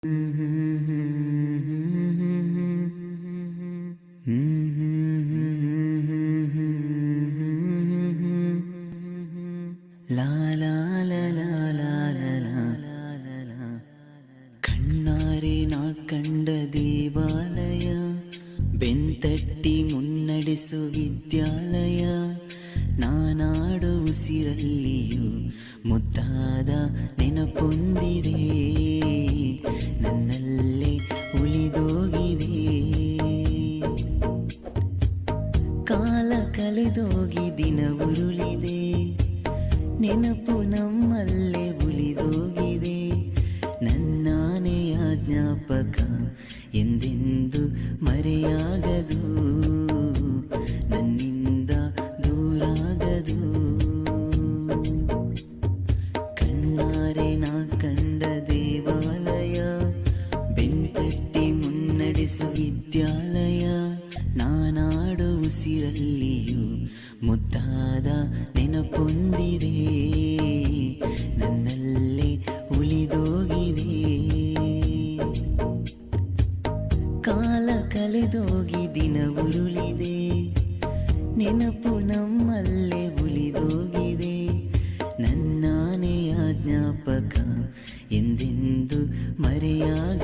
ಲಾ ಲಾ ಲಾ ಲಾ ಲಾ ಲಾ ಲಾ. ಕಣ್ಣಾರೆ ನಾ ಕಂಡ ದೇವಾಲಯ, ಬೆಂತಟ್ಟಿ ಮುನ್ನಡೆಸು ವಿದ್ಯಾಲಯ. ನಾನಾಡು ಉಸಿರಲ್ಲಿಯೂ ಮುದ್ದಾದ ನೆನಪೊಂದಿದೆ, ನನ್ನಲ್ಲೇ ಉಳಿದೋಗಿದೆ. ಕಾಲ ಕಳೆದೋಗಿ ದಿನ ಉರುಳಿದೆ, ನೆನಪು ನಮ್ಮಲ್ಲೇ ಉಳಿದೋಗಿದೆ. ನನ್ನಾನೆಯ ಜ್ಞಾಪಕ ಎಂದೆಂದು ಮರೆಯಾಗದು, ನನ್ನಿಂದ ದೂರಾಗದು. ಕಣ್ಣಾರೆ ನಾ ಕಂಡ ದೇವಾಲಯ, ಬೆಂತಟ್ಟಿ ಮುನ್ನಡೆಸು ವಿದ್ಯಾಲಯ. ನಾನಾಡು ಉಸಿರಲ್ಲಿಯೂ ಮುದ್ದಾದ ನೆನಪೊಂದಿದೆ, ನನ್ನಲ್ಲೇ ಉಳಿದೋಗಿದೆ. ಕಾಲ ಕಳೆದೋಗಿ ದಿನ ಉರುಳಿದೆ, ನೆನಪು ನಮ್ಮಲ್ಲೇ ಉಳಿದೋಗಿದೆ. ನನ್ನಾನೆಯ ಜ್ಞಾಪಕ ಎಂದೆಂದು ಮರೆಯಾಗ